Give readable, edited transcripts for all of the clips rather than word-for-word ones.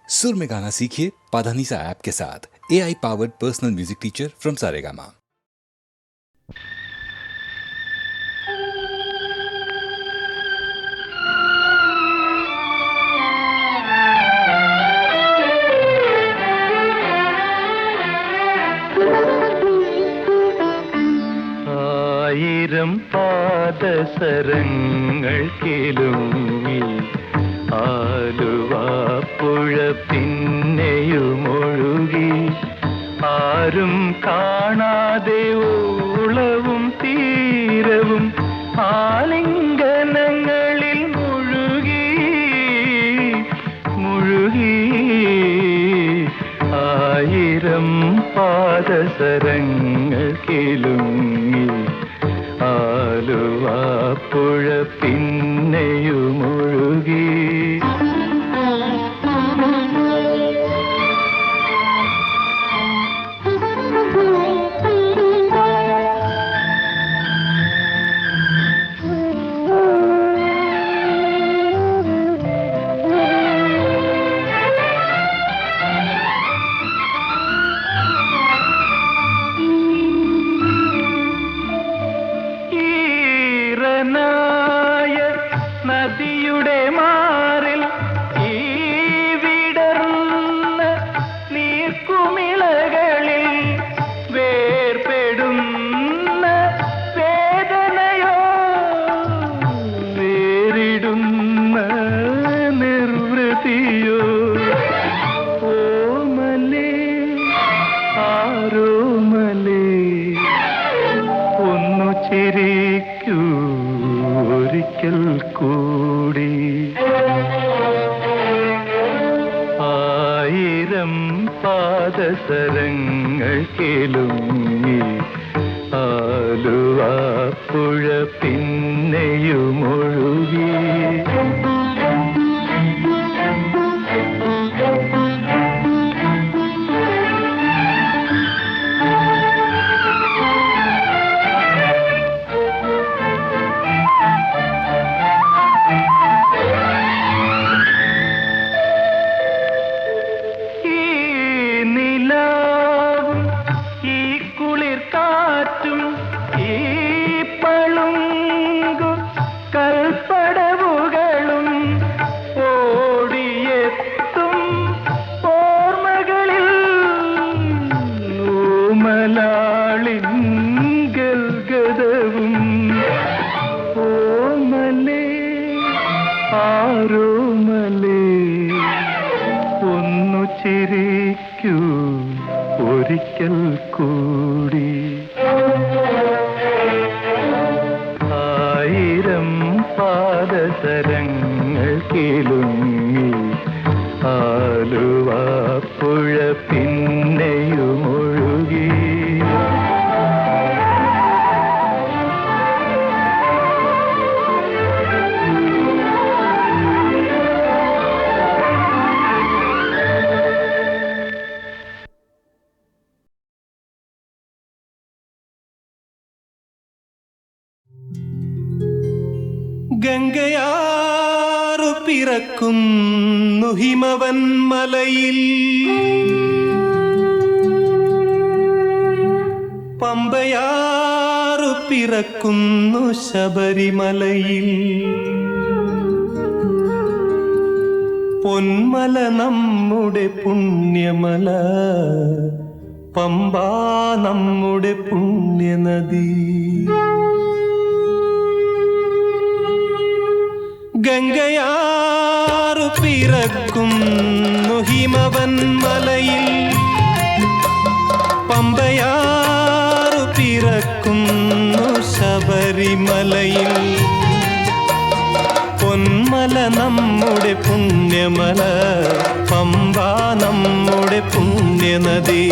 सुर में गाना सीखिए पाधानीसा ऐप के साथ। AI powered personal music teacher from Saregama. ആയിരം പാദസരങ്ങൾ കിലുങ്ങി ആലുവാപ്പുഴ പിന്നെയുമൊഴുകി ആരും കാണാതെ ഓളവും തീരവും ആലിംഗനങ്ങളിൽ മുഴുകി മുഴുകി ആയിരം പാദസരങ്ങൾ കിലുങ്ങി ആലുവാപ്പുഴ പിന്നെയുമൊഴുകി. നദിയുടെ മാറിൽ ഈ വിടർന്ന നീർക്കുമിളകളിൽ വേർപെടുന്ന വേദനയോ വേറിടുന്ന നിർവൃതിയോ ഓമലേ ആരോമലേ ഒന്നു ചിരിക്കൂ ഒരിക്കൽ കൂടി. ആയിരം പാദസരങ്ങൾ കിലുങ്ങി ആലുവാപ്പുഴ പിന്നെയുമൊഴുകി. കൽപ്പടവുകളും ഓടിയെത്തും ഓർമ്മകളിൽ ഓമലാളിൻ ഗൽഗതവും ഓമലേ ആരോമലേ ഒന്നു ചിരിക്കൂ ഒരിക്കൽ കൂടി. ആയിരം പാദസരങ്ങൾ കിലുങ്ങി ആലുവാപ്പുഴ പിന്നെയുമൊഴുകി. ഗംഗയാറു പിറക്കുന്നു ഹിമവൻ മലയിൽ, പമ്പയാറു പിറക്കുന്നു ശബരിമലയിൽ. പൊന്മല നമ്മുടെ പുണ്യമല, പമ്പ നമ്മുടെ പുണ്യനദി. ഗംഗയാറു പിറക്കുന്നു ഹിമവൻ മലയിൽ, പമ്പയാറു പിറക്കുന്നു ശബരിമലയിൽ. പൊന്മല നമ്മുടെ പുണ്യമല, പമ്പ നമ്മുടെ പുണ്യനദി.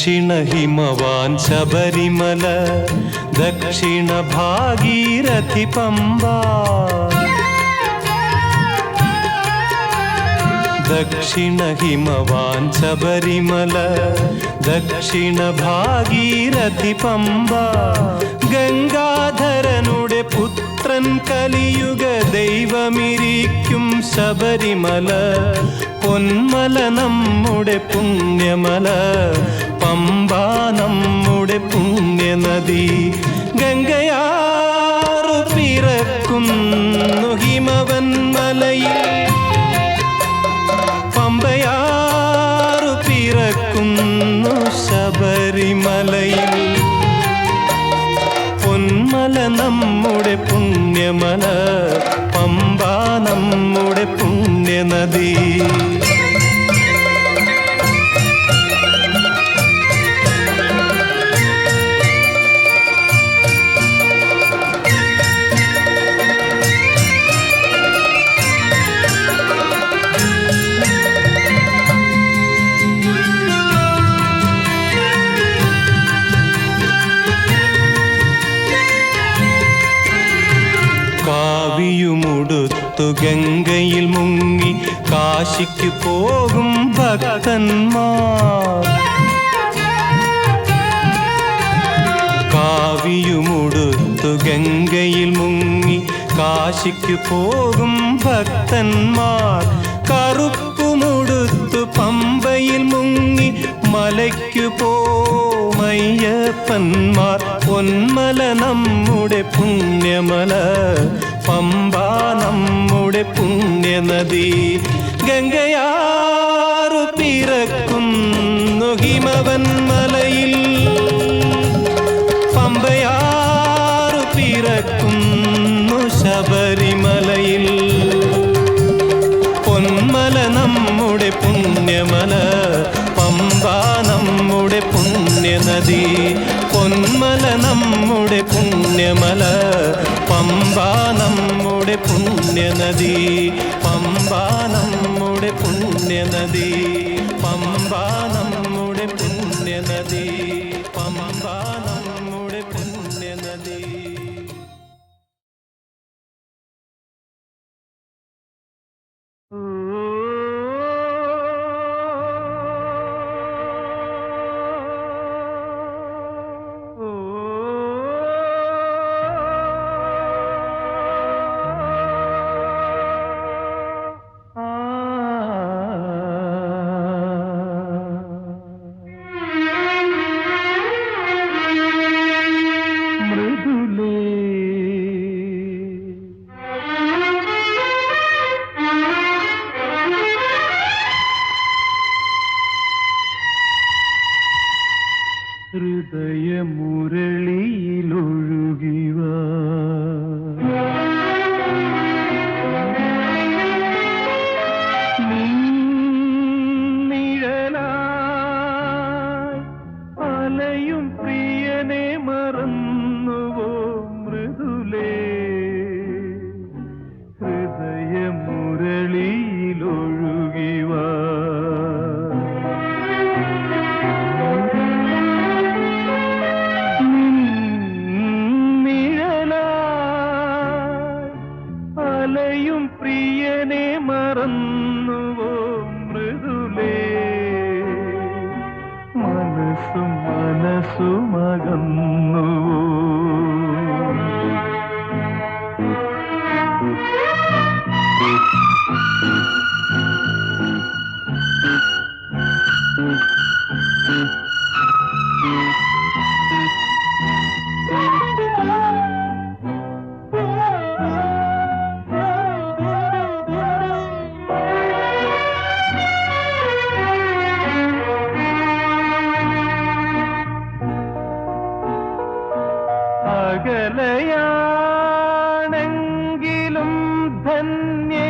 ദക്ഷിണ ഹിമവാൻ ശബരിമല ദക്ഷിണ ഭാഗീരഥി പമ്പ ദക്ഷിണ ഹിമവാൻ ശബരിമല ദക്ഷിണ ഭാഗീരഥി പമ്പ ഗംഗാധരനുടെ പുത്രൻ കലിയുഗ ദൈവമിരിക്കും ശബരിമല പൊന്മല നമ്മുടെ പുണ്യമല പമ്പ നമ്മുടെ പുണ്യനദി ഗംഗയാറു പിറക്കുന്നു ഹിമവൻ മലയിൽ പമ്പയാറു പിറക്കുന്നു ശബരിമലയിൽ പൊന്മല നമ്മുടെ പുണ്യമല പമ്പ നമ്മുടെ പുണ്യനദി കാവിയുമുടുത്തു ഗംഗയിൽ മുങ്ങി കാശിക്ക് പോകും ഭക്തന്മാർ കാവിയുമുടുത്തു ഗംഗയിൽ മുങ്ങി കാശിക്ക് പോകും ഭക്തന്മാർ കറുപ്പുമുടുത്തു പമ്പയിൽ മുങ്ങി മലയ്ക്കു പോമയ്യപ്പന്മാർ പൊന്മല നമ്മുടെ പുണ്യമല പമ്പ നമ്മുടെ പുണ്യനദി ഗംഗയാറു പിറക്കുന്നു ഹിമവൻ മലയിൽ പമ്പയാറു പിറക്കുന്നു ശബരിമലയിൽ പൊന്മല നമ്മുടെ പുണ്യമല പമ്പ നമ്മുടെ പുണ്യനദി പൊന്മല നമ്മുടെ പുണ്യമല പമ്പ നമ്മുടെ പുണ്യനദി പമ്പ നമ്മുടെ പുണ്യനദി പമ്പ നമ്മുടെ പുണ്യനദി പമ്പ നമ്മുടെ പുണ്യനദി ഹൃദയമുരളിയിലൊഴുകിവാ നിഴലായി അലയും പ്രിയനെ മറന്നുവോ മൃദുലേ ഹൃദയമുരളിയിലൊഴുകിവാ അലയും പ്രിയനെ മറന്നുവോ മൃദുലേ മനസ്സുമകന്നുവോ അകലയാണെങ്കിലും ധന്യേ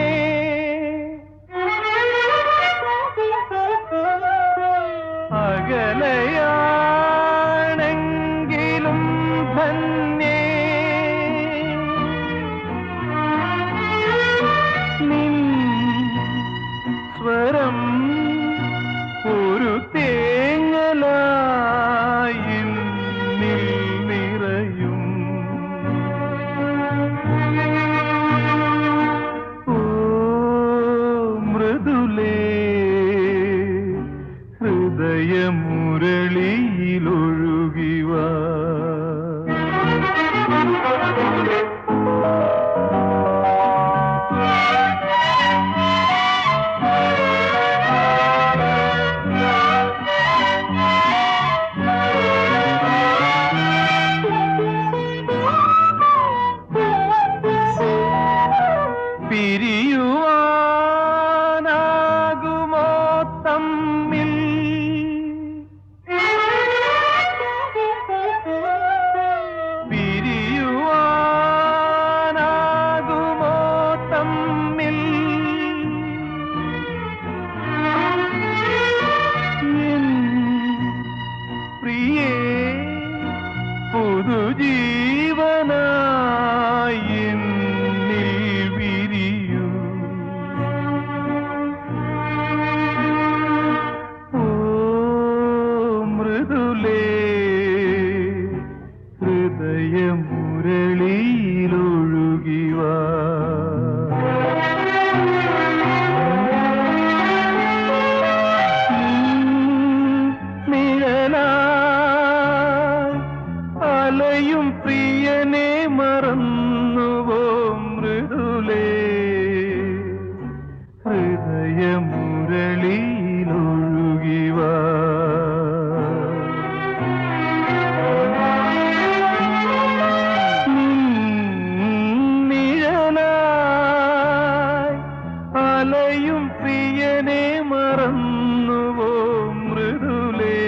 അകലയാണെങ്കിലും ധന്യേ നിൻ സ്വരം ഒരു തേങ്ങലാ ജീവനായി എന്നിൽ വിരിയൂ. ഓ മൃദുലേ ഹൃദയമുരളിയിലൊഴുകിവാ. അലയും പ്രിയനെ മറന്നുവോ മൃദുലേ ഹൃദയമുരളിയിലൊഴുകിവാ. നിഴലായി അലയും പ്രിയനെ മറന്നുവോ മൃദുലേ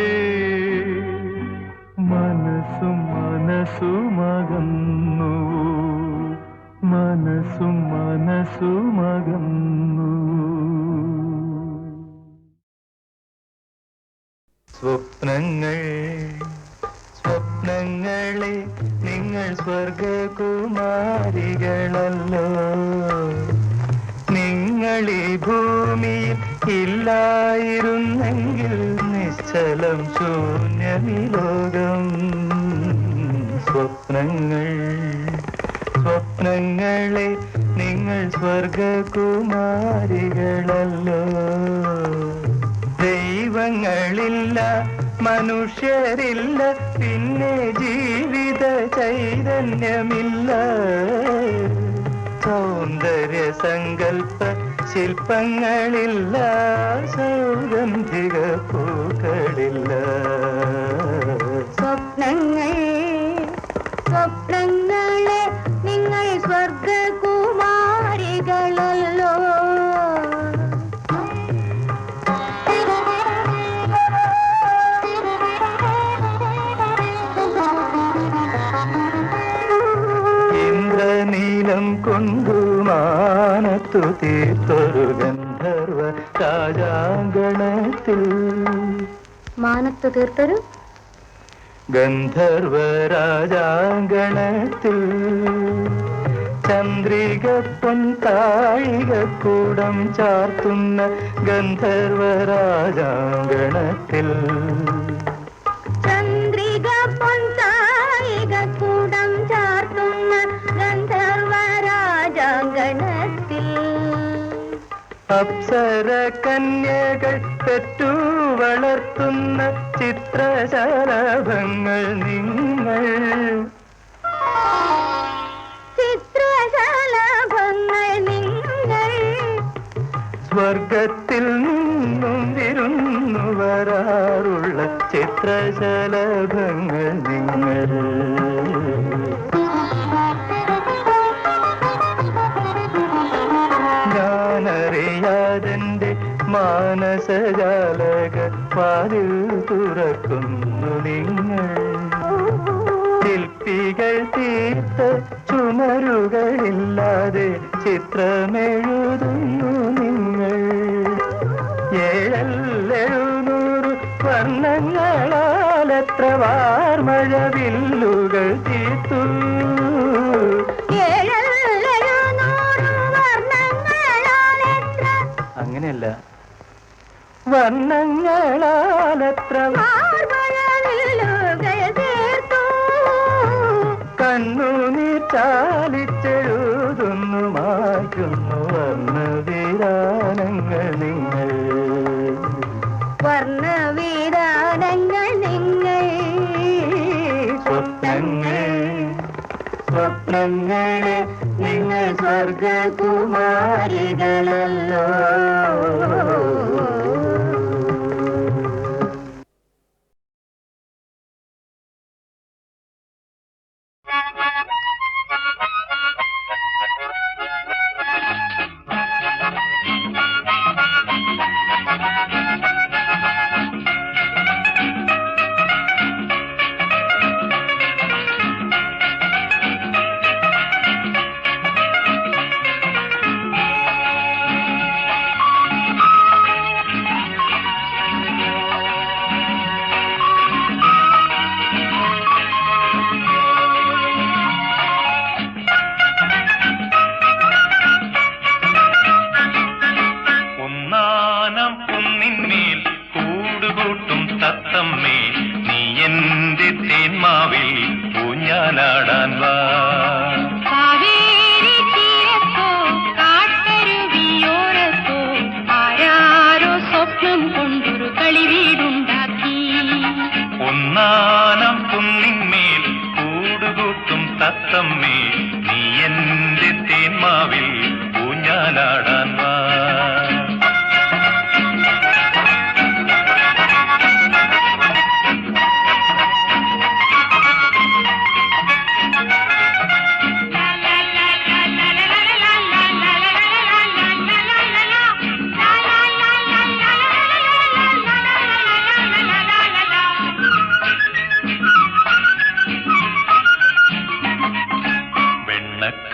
മനസ്സുമകന്നു. മനസ്സുമകന്നു. സ്വപ്നങ്ങളെ നിങ്ങൾ സ്വർഗകുമാരികളല്ലോ. നിങ്ങൾ ഈ ഭൂമിയിൽ ഇല്ലായിരുന്നെങ്കിൽ നിശ്ചലം ശൂന്യമി ലോകം. സ്വപ്നങ്ങളെ നിങ്ങൾ സ്വർഗകുമാരികളല്ലോ. ദൈവങ്ങളില്ല, മനുഷ്യരില്ല, പിന്നെ ജീവിത ചൈതന്യമില്ല. സൗന്ദര്യ സങ്കൽപ്പ ശില്പങ്ങളില്ല, സൗഗന്ധിക പൂക്കളില്ല. സ്വപ്നങ്ങളെ നിങ്ങൾ സ്വർഗകുമാരികളല്ലോ. ഇന്ദ്രനീലം കൊണ്ടു മാനത്തു തീർത്തൊരു ഗന്ധർവ രാജാങ്കണത്തിൽ. മാനത്തു തീർത്തൊരു ഗന്ധർവ രാജാങ്കണത്തിൽ ചന്ദ്രിക പൊൻതാഴികക്കൂടം ചാർത്തുന്ന ഗന്ധർവ രാജാങ്കണത്തിൽ. ചന്ദ്രിക പൊൻതാഴികക്കൂടം ചാർത്തുന്ന ഗന്ധർവ രാജാങ്കണത്തിൽ. അപ്സര കന്യകൾ പെറ്റു വളർത്തുന്ന ചിത്രശലഭങ്ങൾ നിങ്ങൾ. ചിത്രശലഭങ്ങൾ നിങ്ങൾ. സ്വർഗത്തിൽ നിന്നും വിരുന്നു വരാറുള്ള ചിത്രശലഭങ്ങൾ നിങ്ങൾ. ഞാനറിയാതെന്റെ മാനസജാലക വാതിൽ തുറക്കുന്നു നിങ്ങൾ. ശില്പികൾ തീർത്ത ചുമരുകളില്ലാതെ ചിത്രമെഴുതുന്നു നിങ്ങൾ. 700 വർണ്ണങ്ങളാൽ എത്ര വാർമഴവില്ലുകൾ തീർത്തു. അങ്ങനെയല്ല, വർണ്ണങ്ങളാലത്ര കണ്ണുനീർ ചാലിച്ചെഴുതുന്നു മായ്ക്കുന്നു വർണ്ണവിധാനങ്ങൾ നിങ്ങൾ. വർണ്ണവിധാനങ്ങൾ നിങ്ങൾ. സ്വപ്നങ്ങളെ നിങ്ങൾ സ്വർഗകുമാരികളല്ലോ. തേന്മാവിൽ ഊഞ്ഞാലാടാൻ വാ. കാവേരി തീരത്തോ കാട്ടരുവിയോരത്തോ ആരാരോ സ്വപ്നം കൊണ്ടൊരു കളിവീടുണ്ടാക്കി. ഒന്നാനം കുന്നിന്മേൽ കൂടുകൂട്ടും തത്തമ്മേ, നീ എന്റെ തേന്മാവിൽ ഊഞ്ഞാലാടാൻ വാ.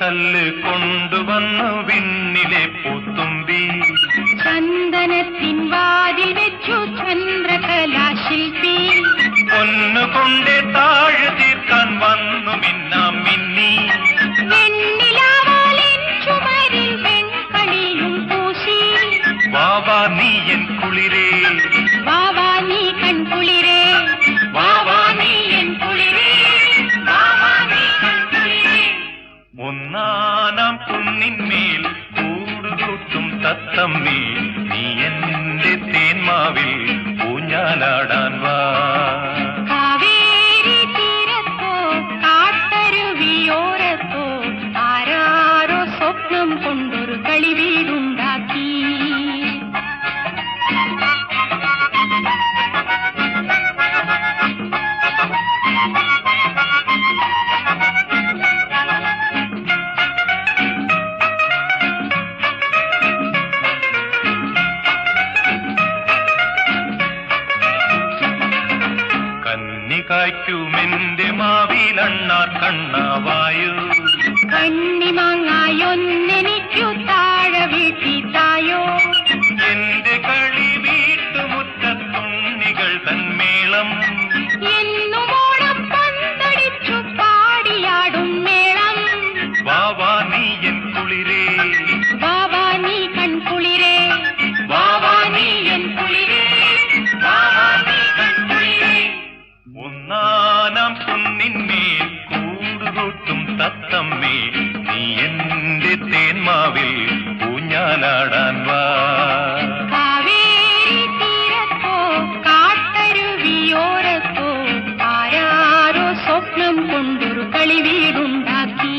കല്ല് കൊണ്ടുവന്നു വിണ്ണിലെ പൂത്തുമ്പി, ചന്ദനത്തിൻ വാതിൽ വെച്ചു ചന്ദ്രകലാശില്പി. പൊന്നുകൊണ്ടേ താഴെ തീർക്കാൻ വന്നു മിന്നാം മിന്നി. വെണ്ണിലാവാലിൻ ചുമരിൽ വെൺകളിയും പൂശി. വാവാ നീ എൻ കുളിരേ, വാവാ നീ കൺകുളിരേ, വാവാ നീ എൻ കുളിരേ, വാവാ നീ കൺകുളിരേ. ഒന്നാനാം കുന്നിന്മേൽ കൂടുകൂട്ടും തത്തമ്മേ, നീ എന്റെ തേന്മാവിൽ ഊഞ്ഞാലാടാൻ വാ. കാവേരി തീരത്തോ കാട്ടരുവിയോരത്തോ ആരാരോ സ്വപ്നം കൊണ്ടൊരു കളിവീടുണ്ടാക്കി. കായ്ക്കുമെന്റെ മാവിലണ്ണാർ കണ്ണാവായു. കണ്ണിമാങ്ങായൊന്നെനിക്കു താഴെ വീട്ടിത്തായോ. എന്റെ കളി വീട്ടുമുറ്റത്തുണ്ണികൾ തന്മേളം. എന്നുമോണം പന്തടിച്ചു പാടിയാടും മേളം. വാവാ നീ എൻ കുളിരേ, വാവാ നീ കൺകുളിരേ, വാവാ നീ എൻ കുളിരേ, വാവാ നീ കൺകുളിരേ. ഒന്നാനാം കുന്നിന്മേൽ കൂടുകൂട്ടും തത്തമ്മേ, നീ എന്റെ തേന്മാവിൽ ഊഞ്ഞാലാടാൻ വാ. കാവേരി തീരത്തോ കാട്ടരുവിയോരത്തോ ആരാരോ സ്വപ്നം കൊണ്ടൊരു കളിവീടുണ്ടാക്കി.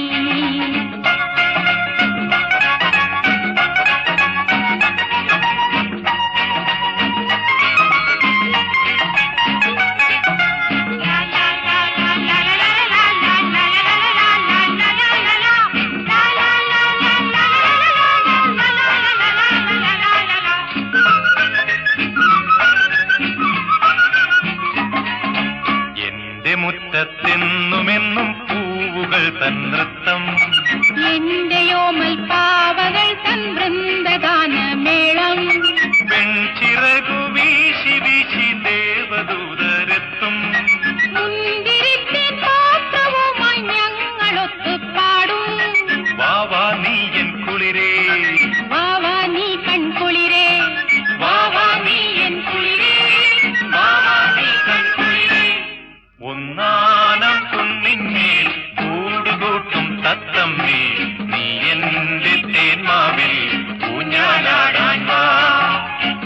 മുറ്റത്തെന്നുമെന്നും പൂവുകൾ തൻ നൃത്തം. എന്റെയോമൽ പാവകൾ തൻ വൃന്ദഗാനമേളം. പെൺചിറകു വീശി വീശി ദേവദൂതരെത്തും. മുന്തിരിത്തിൻ പാത്രവുമായി ഞങ്ങളൊത്തു പാടും. വാവാ നീ എൻ കുളിരേ, വാവാ നീ കൺകുളിരേ, വാവാ നീ എൻ കുളിരേ, വാവാ നീ കൺകുളിരേ. ഒന്നാനം കുന്നിന്മേൽ കൂടുകൂട്ടും തത്തമ്മേ, നീ എന്റെ തേന്മാവിൽ ഊഞ്ഞാലാടാൻ വാ.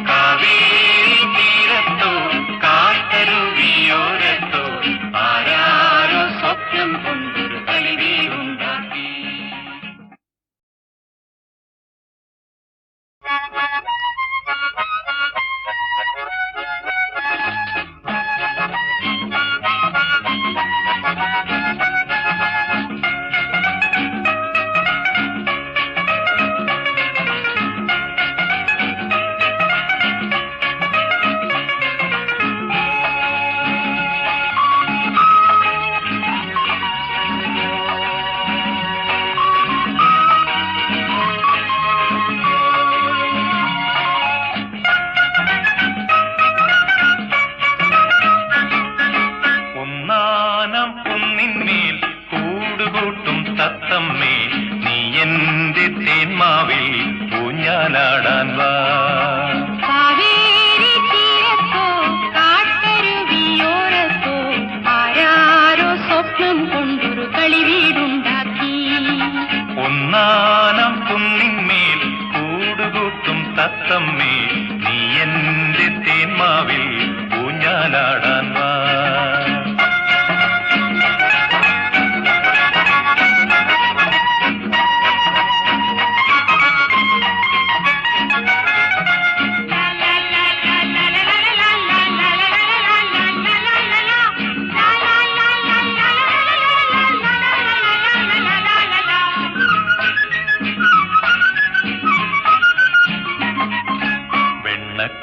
കാവേരി തീരത്തോ കാട്ടരുവിയോരത്തോ ആരാരോ സ്വപ്നം കൊണ്ടൊരു കളിവീടുണ്ടാക്കി. ഒന്നാനം കുന്നിന്മേൽ കൂടുകൂട്ടും തത്തമ്മേ, നീ എന്റെ തേന്മാവിൽ ഊഞ്ഞാലാടാൻ വാ. കാവേരി തീരത്തോ കാട്ടരുവിയോരത്തോ ആരാരോ ഒന്നാനം കുന്നിന്മേൽ കൂടുകൂട്ടും തത്തമ്മേ നീ എന്റെ തേന്മാവിൽ ഊഞ്ഞാലാടാൻ വാ.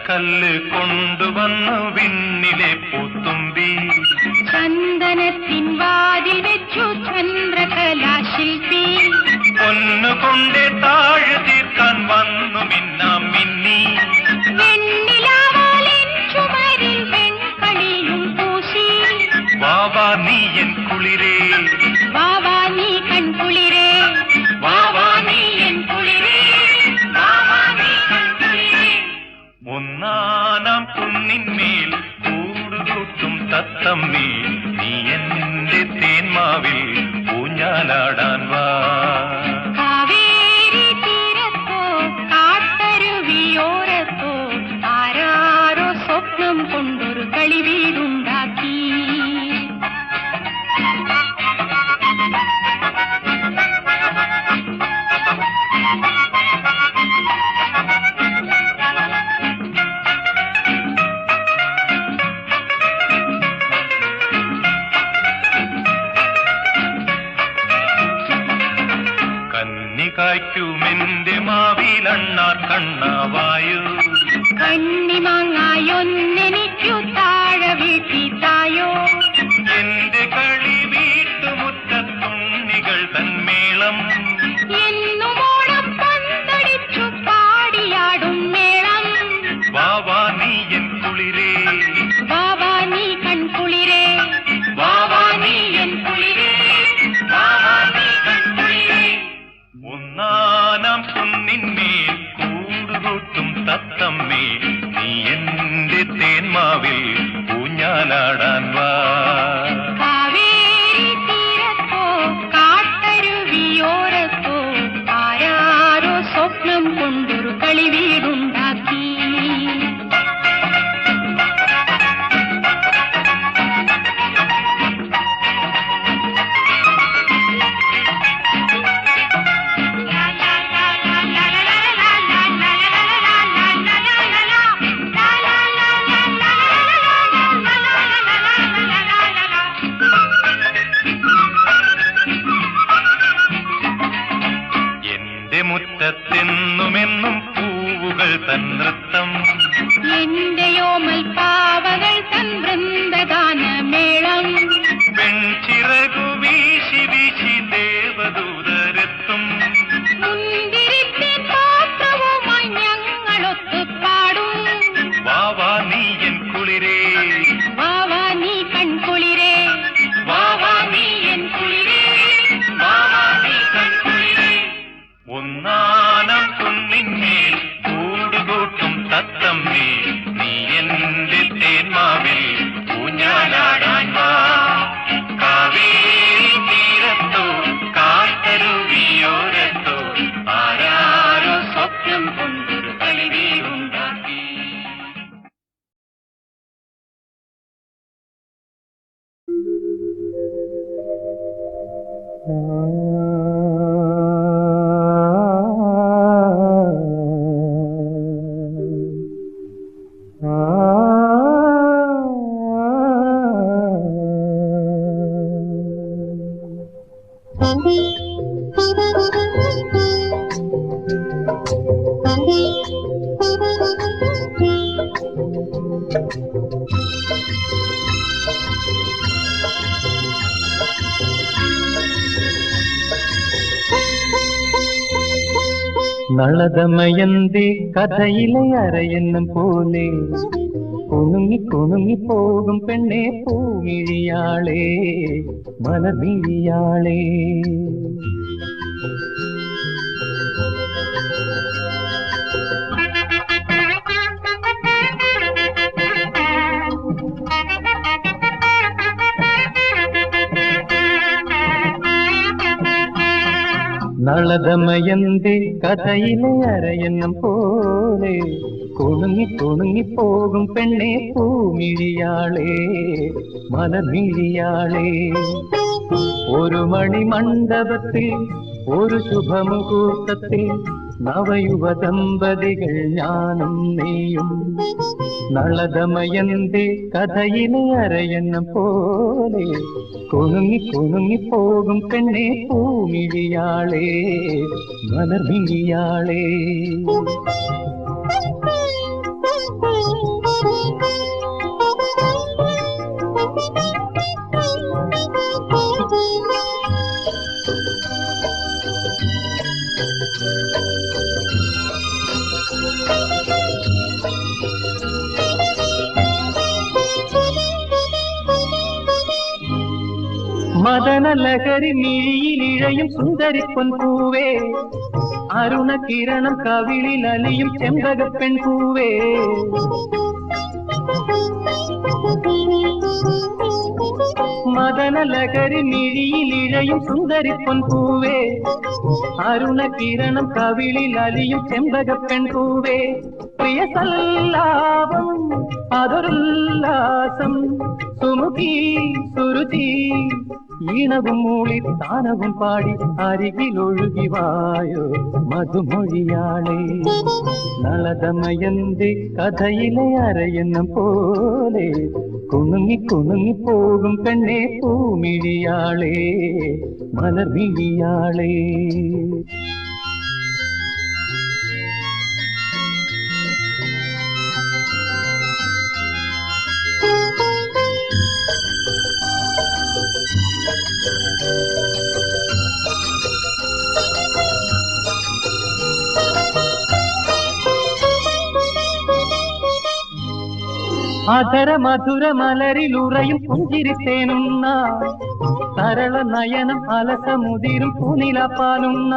കല്ല് കൊണ്ടുവന്നു വിണ്ണിലെ പൂത്തുമ്പി ചന്ദനത്തിൻ വാതിൽ വെച്ചു ചന്ദ്രകലാശില്പി പൊന്നുകൊണ്ടേ താഴ് തീർക്കാൻ വന്നു മിന്നാം മിന്നി വെണ്ണിലാവാലിൻ ചുമരിൽ വെൺകളിയും പൂശി വാവാ നീ എൻ കുളിരേ വാവാ നീ കൺകുളിരേ വാവാ നീ എൻ കുളിരേ വാവാ നീ കൺകുളിരേ. ഒന്നാനാം കുന്നിന്മേൽ കൂടുകൂട്ടും തത്തമ്മേ നീ എന്റെ തേന്മാവിൽ ഊഞ്ഞാലാടാൻ വാ. കാവേരി തീരത്തോ കാട്ടരുവിയോരത്തോ ആരാരോ സ്വപ്നം കൊണ്ടൊരു കളിവീടുണ്ടാക്കി. കന്നികായ്ക്കുമെന്റെ മാവിലണ്ണാർ കണ്ണാവായു കണ്ണിമാങ്ങായൊന്നെനിക്കു താഴെ വീട്ടിത്തായോ. എന്റെ കളി വീട്ടുമുറ്റത്തുണ്ണികൾ തന്മേളം എന്നുമോണം പന്തടിച്ചു പാടിയാടും മേളം. വാവാ നീ എൻ കുളിരേ വാവാ നീ കൺകുളിരേ വാവാ നീ എൻ കുളിരേ വാവാ നീ കൺകുളിരേ. ഒന്നാനാം കുന്നിന്മേൽ കൂടുകൂട്ടും തത്തമ്മേ നീ എന്റെ തേന്മാവിൽ ഊഞ്ഞാലാടാൻ വാ. കാവേരി തീരത്തോ കാട്ടരുവിയോരത്തോ ആരാരോ സ്വപ്നം കൊണ്ടൊരു കളിവീടുണ്ടാക്കി. എന്റെ മുറ്റത്തെന്നുമെന്നും പൂവുകൾ തൻ നൃത്തം എന്റെയോമൽ പാവകൾ തൻ വൃന്ദഗാനമേളം. വെൺചിറകു വീശി വീശി ദേവദൂതരെത്തും മുന്തിരിത്തിൻ പാത്രവുമായി ഞങ്ങളൊത്തു പാടും. വാവാ നീ എൻ കുളിരേ വാവാ നീ കൺകുളിരേ വാവാ നീ എൻ കുളിരേ വാവാ നീ കൺകുളിരേ. ഒന്നാനം കുന്നിന്മേൽ കൂടുകൂട്ടും തത്തമ്മേ നീ എന്റെ തേന്മാവിൽ ഊഞ്ഞാലാടാൻ വാ. കാവേരി തീരത്തോ കാട്ടരുവിയോരത്തോ ആരാരോ സ്വപ്നം കൊണ്ടൊരു കളിവീടുണ്ടാക്കി. നളദമയന്തി കഥയിലെ അരയെന്നും പോലെ കുണുങ്ങി കുണുങ്ങി പോകും പെണ്ണെ പൂമിഴിയാളേ മലമിഴിയാളേ. നളദമയന്തി കഥയിലെ അരയന്നം പോലെ കുണുങ്ങി കുണുങ്ങി പോകും പെണ്ണെ പൂമിഴിയാളെ മലമിഴിയാളെ. ഒരു മണിമണ്ഡപത്തിൽ ഒരു ശുഭമുഹൂർത്തത്തിൽ നവയുവ ദമ്പതികൾ ഞാനും നീയും. നളദമയന്തി കഥയിലെ അരയന്നം പോലെ കുണുങ്ങി കുണുങ്ങി പോകും പെണ്ണെ പൂമിഴിയാളെ മലർമിഴിയാളെ. മദനലഹരി മിഴിയിലിഴയും സുന്ദരിപ്പൊൻ പൂവേ, അരുണകിരണം കവിളിൽ അലിയും ചെമ്പകപ്പെൺ പൂവേ. മദനലഹരി മിഴിയിലിഴയും സുന്ദരിപ്പൊൻ പൂവേ, അരുണകിരണം കവിളിൽ അലിയും ചെമ്പകപ്പെൺ പൂവേ. പ്രിയ സല്ലാപം അതൊരുല്ലാസം സുമുഖി സുരുചി ഈണവും മൂളി താനവും പാടി അരികിലൊഴുകി വായോ മധുമൊഴിയാളെ. നളദമയന്തി കഥയിലെ അരയന്നം പോലെ കുണുങ്ങി കുണുങ്ങി പോകും പെണ്ണെ പൂമിഴിയാളെ മലർമിഴിയാളെ. അധര മധുര മലരിലുറയും പുഞ്ചിരിത്തേനുന്ന സരള നയനം അലസമുതിരും പൂനിലപ്പാലുന്ന.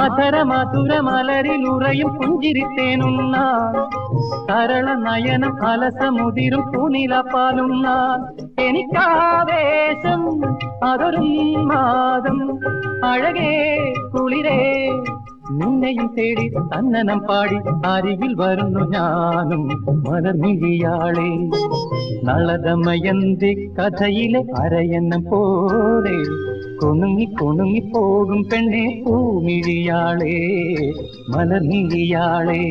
അധര മധുര മലരിലുറയും പുഞ്ചിരിത്തേനുന്ന സരള നയനം അലസമുതിരും പൂനിലപ്പാലുന്ന. എനിക്കാവേശം അതൊരു മാതം അഴകേ കുളിരേ നിന്നെയും തേടി തന്നനം പാടി അരികിൽ വരുന്നു ഞാനും മലർമിഴിയാളെ. നളദമയന്തി കഥയിലെ അരയന്നം പോലെ കുണുങ്ങി കുണുങ്ങി പോകും പെണ്ണെ പൂമിഴിയാളെ മലർമിഴിയാളെ.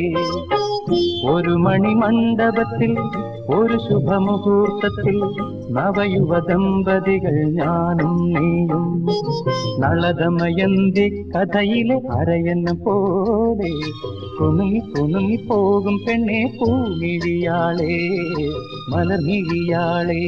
ഒരു മണിമണ്ഡപത്തിൽ ഒരു ശുഭമുഹൂർത്തത്തിൽ നവയുവ ദമ്പതികൾ ഞാനും നീയും. നളദമയന്തി കഥയിലെ അരയന്നം പോലെ കുണുങ്ങി കുണുങ്ങി പോകും പെണ്ണെ പൂമിഴിയാളെ മലർമിഴിയാളെ.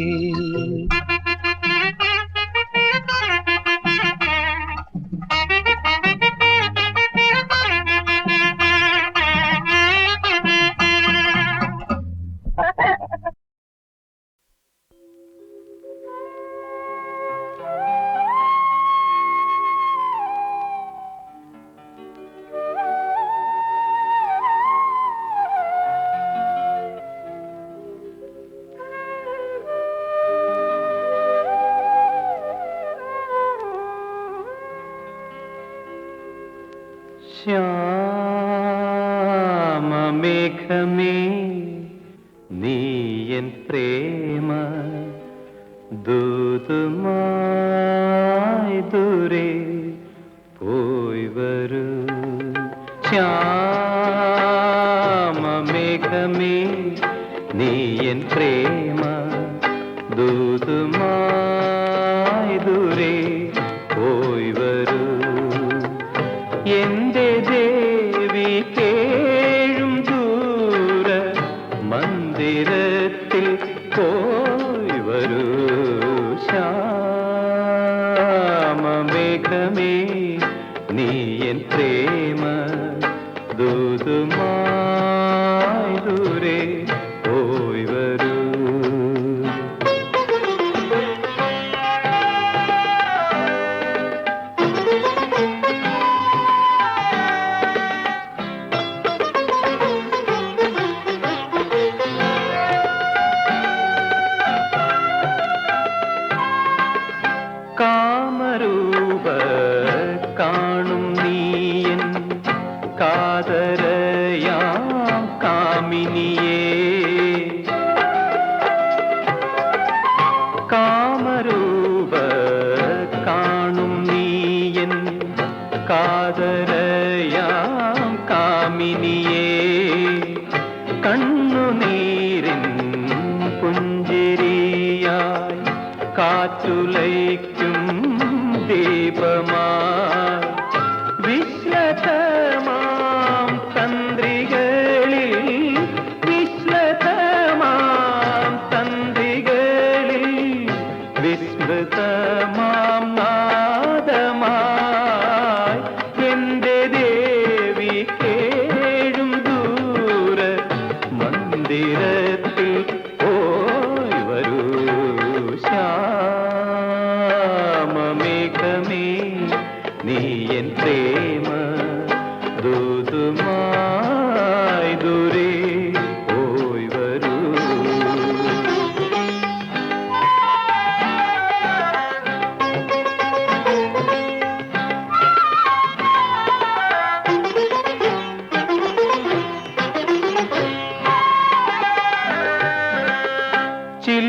ശ്യാമമേഘമേ നീയൻ പ്രേമ ദൂതുമായി ദൂരെ പോയി വരൂ. ശ്യാമമേഘമേ നീയൻ പ്രേമ ദൂതുമായി ദൂരെ പോയി വരൂ. എന്റെ ദേവി കേഴും ദൂര മന്ദിരത്തിൽ പോയി വരൂ. ശ്യാമമേഘമേ നീയൻ പ്രേമ ദൂതുമായി ദൂരെ പോയി വരൂ. മാറ്റുലയ്ക്കും ദീപമായി വിശ്ലതമാം തന്ത്രികളിൽ വിശ്ലതമാം തന്ത്രികളിൽ വിസ്മൃതമാം നാദമായി എന്റെ ദേവി കേഴും ദൂര മന്ദിരത്തിൽ പോയി വരൂ ശ്യാമമേഘമേ നീ എൻ പ്രേമ ദൂതുമായി ദൂരെ പോയി വരൂ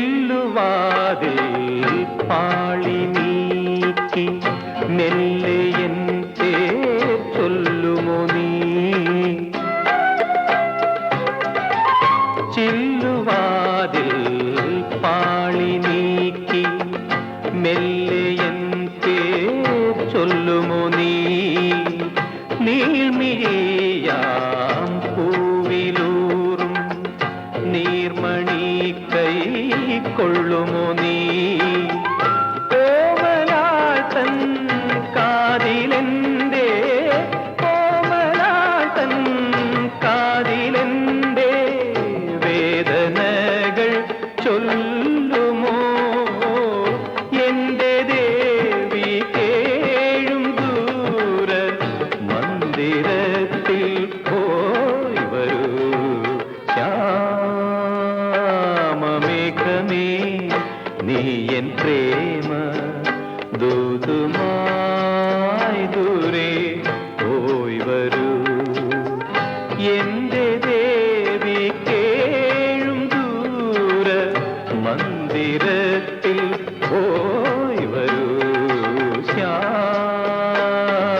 ചില്ലുവാതിൽ പാളി നീക്കി നെല്ലയൻ പേർ ചൊല്ലുമോ നീ ചില്ലുവാതിൽ പാളി നീക്കി മെല്ലയൻ പേർ ചൊല്ലുമോ നീ നീൾമിഴിയാം പൂവിലൂറും നീർമണി കൈ കൊള്ളുമോ നീ കോമലാതൻ കാതിലെന്റെ കോമലാതൻ കാതിലെന്റെ വേദനകൾ ചൊല്ലുമോ എന്റെ ദേവി കേഴും ദൂര മന്ദിരത്തിൽ പോയി വരൂ ശ്യാമമേഘമേ നീ എൻ പ്രേമ ദൂതുമായി ദൂരെ പോയി വരൂ എന്റെ ദേവി കേഴും ദൂര മന്ദിരത്തിൽ പോയി വരൂ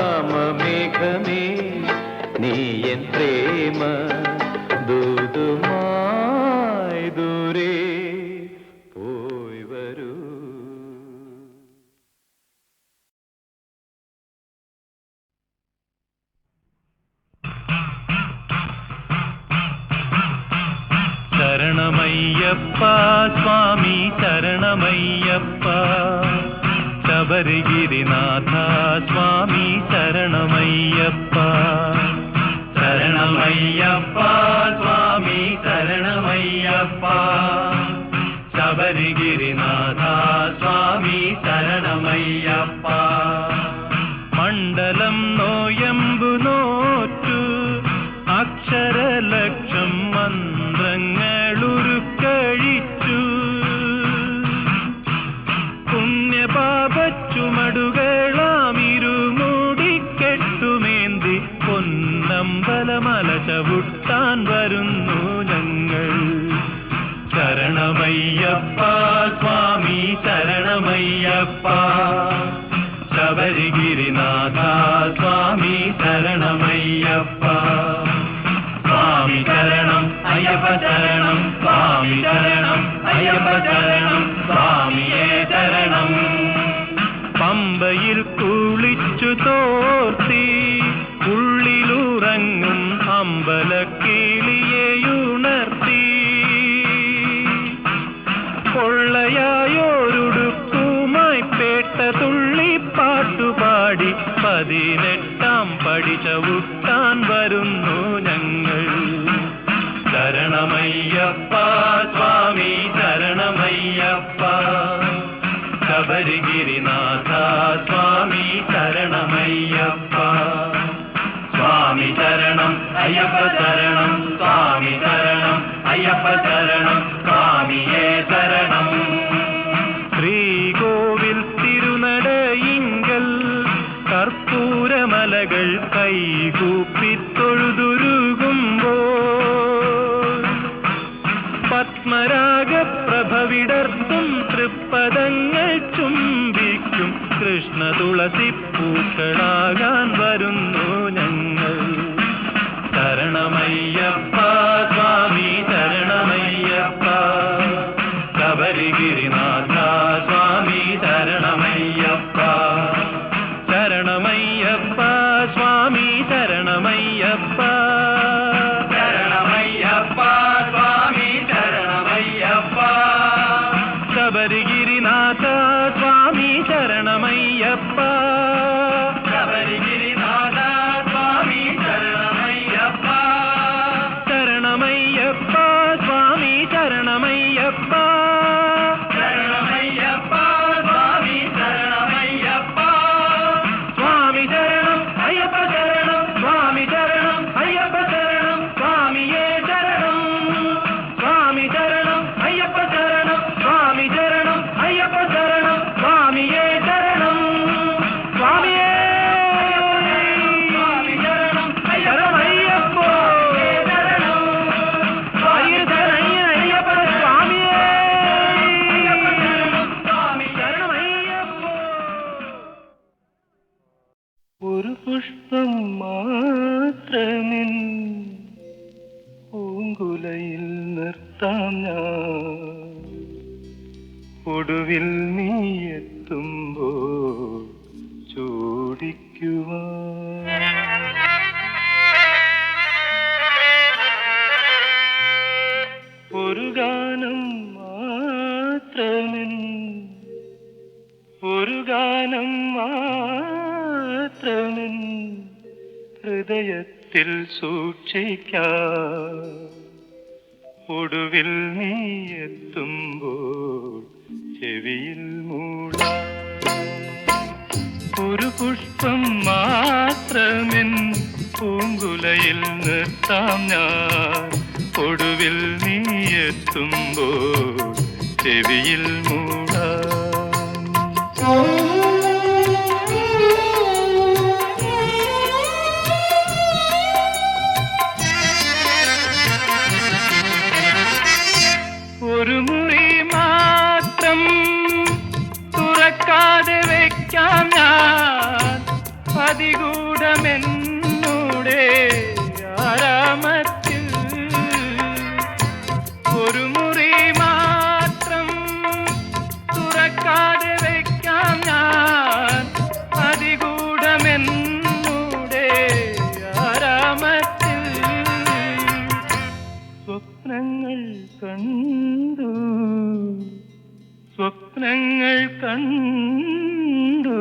ശ്യാമമേഘമേ നീ എൻ പ്രേമ ദൂതുമായി ദൂരെ പോയി വരൂ ശരണമയ്യപ്പ സ്വാമി ശരണമയ്യപ്പ ശബരിഗിരിനാഥ സ്വാമി ശരണമയ്യപ്പ ശരണമയ്യപ്പ സ്വാമി ശരണമയ്യപ്പ ശബരിഗിരിനാഥ സ്വാമി ശരണമയ്യപ്പ മണ്ഡലം നോയമ്പു നോറ്റു അക്ഷരലക്ഷം മന്ത്രങ്ങളുരുക്കഴിച്ചു പുണ്യപാപച്ചുമടുകളാമിരുമൂടിക്കെട്ടുമേന്തി പൊന്നമ്പലമല ചവിട്ടാൻ വരുന്നു ഞങ്ങൾ ശരണമയ്യപ്പ സ്വാമി ശരണമയ്യപ്പ ശബരിഗിരിനാഥ സ്വാമി ശരണമയ്യപ്പ സ്വാമി ശരണം അയ്യപ്പ ശരണം സ്വാമി ശരണം അയ്യപ്പ ശരണം സ്വാമിയേ ശരണം പമ്പയിൽ കുളിച്ചു തോർത്തി ഉള്ളിലുറങ്ങും അമ്പലക്കിളിയെയുണർത്തി കൊള്ളയായോരുടുക്കുമായി പേട്ട തുള്ളി പാട്ടുപാടി 18 പടി ചവിട്ടാൻ വരുന്നു ഞങ്ങൾ ശരണമയ്യപ്പ സ്വാമി ശരണമയ്യപ്പ ശബരിഗിരിനാഥ സ്വാമി ശരണമയ്യപ്പ സ്വാമി ശരണം അയ്യപ്പ ശരണം സ്വാമി ശരണം അയ്യപ്പ ശരണം സ്വാമിയേ ശരണം ശ്രീകോവിൽ തിരുനടയിങ്കൽ കർപ്പൂരമലകൾ കൈകൂപ്പി തൊഴുതുരുകുമ്പോൾ പത്മരാഗപ്രഭവിടർത്തും തൃപ്പദങ്ങൾ ചുംബിക്കും കൃഷ്ണ തുളസിപ്പൂക്കളാകാൻ വരുന്നു ഞങ്ങൾ ശരണമയ്യപ്പ സ്വാമി ശരണമയ്യപ്പ ശബരിഗിരിനാഥ സ്വാമി ശബരിഗിരിനാഥ സ്വാമി ശരണമയ്യപ്പ ശബരിഗിരിനാഥ സ്വാമി ശരണമയ്യപ്പ ശരണമയ്യപ്പ സ്വാമി ശരണമയ്യപ്പ ശരണമയ്യപ്പ സ്വാമി ശരണമയ്യപ്പ സ്വാമി ശരണം അയ്യപ്പ ശരണം സ്വാമി ശരണം അയ്യപ്പ ശരണം സ്വാമിയേ ശരണം സ്വാമി ശരണം അയ്യപ്പ ശരണം സ്വാമി ശരണം അയ്യപ്പ ശരണം സ്വാമിയേ ശരണം സ്വാമിയേ സ്വാമി ശരണം ശരണമയ്യപ്പോ ശരണം അയ്യപ്പ സ്വാമിയേ അയ്യപ്പ ശരണം സ്വാമി ശരണമയ്യപ്പോ. ഒരു പുഷ്പം മാത്രമിൻ പൂങ്കുലയിൽ നിർത്താം ഞാൻ ഒടുവിൽ നീ എത്തുമ്പോൾ ചൂടിക്കുവാൻ ഒരു ഗാനം മാത്രമിൻ ഒരു ഗാനം മാത്രമിൻ ഹൃദയത്തിൽ സൂക്ഷിക്കാം ഒടുവിൽ നീ എത്തുമ്പോൾ ചെവിയിൽ മൂടാം ഒരു പുഷ്പം മാത്രമിൻ പൂങ്കുലയിൽ നിർത്താം ഞാൻ ഒടുവിൽ നീ എത്തുമ്പോൾ ചെവിയിൽ മൂടാം ഒരു മുറി മാത്രം തുറക്കാതെ വയ്ക്കാം ഞാൻ അതിഗൂഢമെന്നൂടെ ആരാമത്തിൽ ഒരു മുറി മാത്രം തുറക്കാതെ വയ്ക്കാം ഞാൻ അതിഗൂഢമെന്നൂടെ ആരാമത്തിൽ സ്വപ്നങ്ങൾ കണ്ടു സ്വപ്നങ്ങൾ കണ്ടു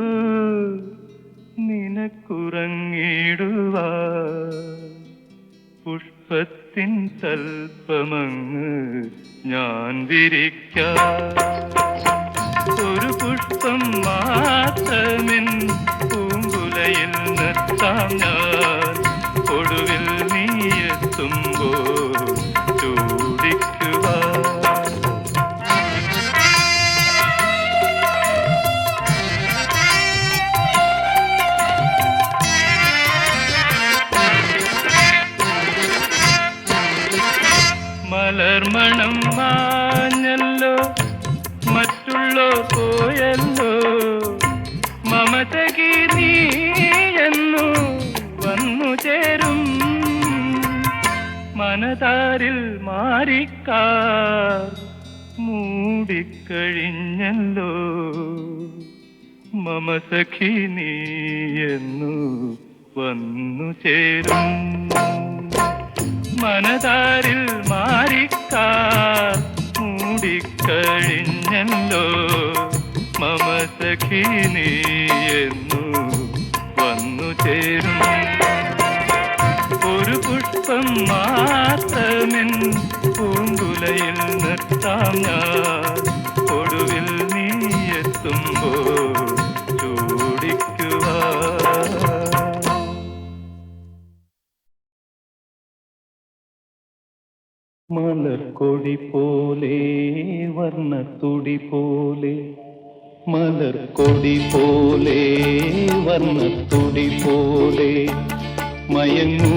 നിനക്കുറങ്ങിടുവാ പുഷ്പത്തിൻ തൽപ്പമങ്ങ് ഞാൻ വിരിക്കാം ഒരു പുഷ്പം മാത്രമിൻ പൂങ്കുലയിൽ നിർത്താം ഞാൻ ഒടുവിൽ നീ എത്തുമ്പോൾ ചൂടിക്കുവാ മലർമണം മാഞ്ഞല്ലോ മറ്റുള്ളോ പോയല്ലോ മമതകി നീ എന്നു വന്നു ചേരും മനതാരിൽ മാറിക്കാർ മൂടിക്കഴിഞ്ഞല്ലോ മമ സഖി നീ എന്നു വന്നു ചേരും മനതാരിൽ മാറിക്കാർ മൂടിക്കഴിഞ്ഞല്ലോ മമ സഖി നീ എന്നു വന്നു ചേരും ഒരു പുഷ്പം മാത്രമിൻ പൂങ്കുലയിൽ നിർത്താം ഞാൻ ഒടുവിൽ നീ എത്തുമ്പോൾ ചൂടിക്കുവാ മലർക്കൊടി പോലെ വർണ്ണത്തുടി പോലെ മലർക്കൊടി പോലെ വർണ്ണത്തുടി പോലെ മയങ്ങൂ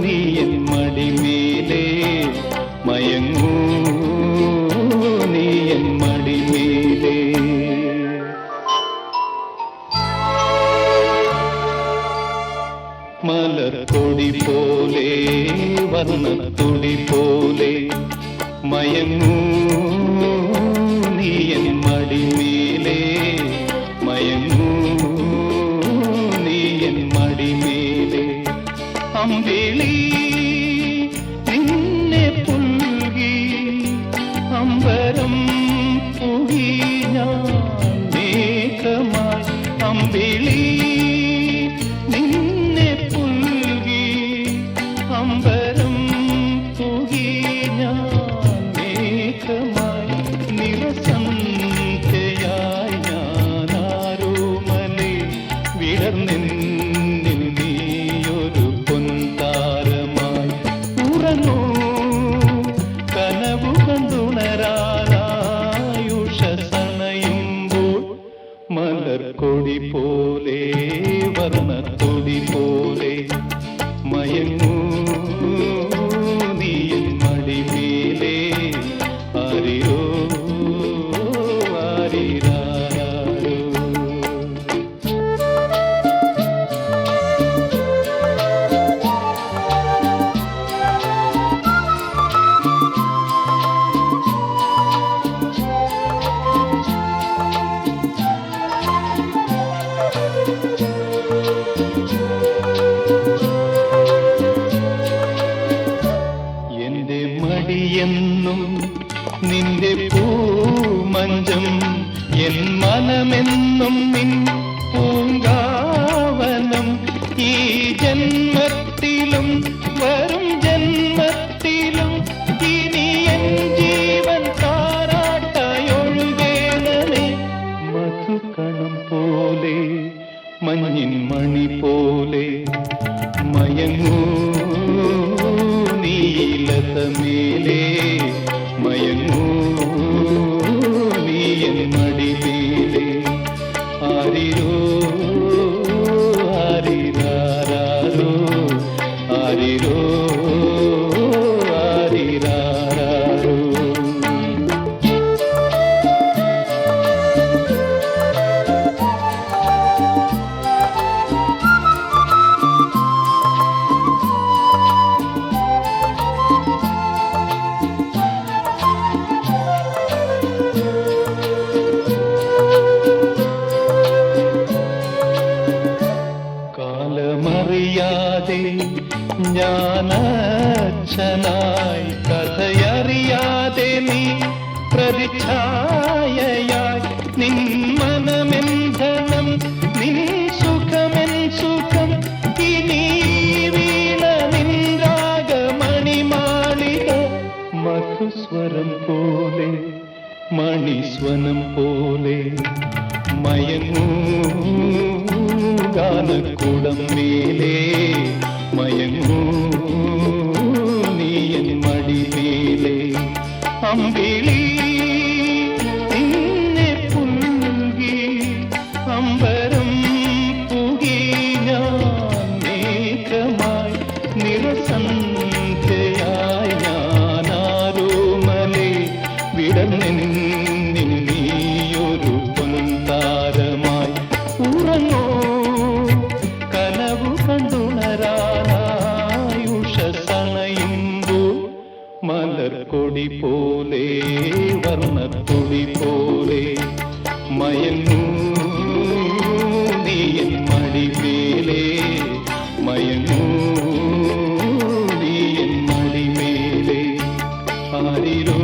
നീ എൻ മടിമേലേ മയങ്ങൂ നീ എൻ മടിമേലേ മലർക്കൊടി പോലെ വർണ്ണത്തുടി പോലെ മയങ്ങൂ നീ എൻ മടിമേലേ മയങ്ങൂ നീ എൻ മടിമേലേ അമ്പിളി നിന്നെ പുൽകി അമ്പരം തൂകി ഞാൻ മേഘമായി അമ്പിളി നിന്നെ പുൽകി അമ്പരം തൂകി ഞാൻ മേഘമായി നിറസന്ധ്യയായി ഞാനാരോമലേ വിടർന്നെന്നിൽ നീയൊരു പൊൻതാരമായി ഉറങ്ങൂ കനവു കണ്ടുണരായുഷസണയുമ്പോൾ മലർക്കൊടി പോലെ വർണ്ണത്തൊടി പോലെ മയങ്ങൂ നീ എൻ മടിമേലേ ആരിരോ ആരിരാരോ. എന്റെ മടിയെന്നും നിന്റെ പൂമഞ്ചം എൻ മനമെന്നും നിൻ പൂങ്കാവനം ഈ ജന്മത്തിലും വരും ജന്മത്തിലും ഇനി എൻ ജീവൻ താരാട്ടായൊഴുകേണമേ മധുകണം പോലെ മഞ്ഞിൻ മണി പോലെ മയങ്ങൂ നീലതമേലേ മയങ്ങൂ നീ എൻ മടിമേലേ ആരിരോ ആരിരാരോ ആരിരോ ആരിരാരോ. കാലമറിയാതെ ഞാനച്ഛനായി കഥയറിയാതെ നീ പ്രതിച്ഛായയായി നിൻ മനമെൻ ധനം നിൻ സുഖമെൻ സുഖം ഇനി വീണ നിൻ രാഗമണിമാളിക മധുസ്വരം പോലെ മണിസ്വനം പോലെ മയങ്ങൂ ഗാനക്കുടം മേലേ മയങ്ങൂ നീ എൻ മടിമേലേ അമ്പിളി നിന്നെ പുൽകി അമ്പരം പുകി ഞാൻ മേഘമായി നിറസന്ധ്യയായി ഞാനാരോമലേ വിടർന്നെന്നിൽ നീയൊരു പൊൻതാരമായി ഉറങ്ങോ കനവു കണ്ടുണരായുഷസണയുമ്പോൾ മലർക്കൊടി പോലെ വർണ്ണത്തൊടി പോലെ മയങ്ങൂ നീ എൻ മടിമേലേ മയങ്ങൂ നീ എൻ മടിമേലേ ആരിരോ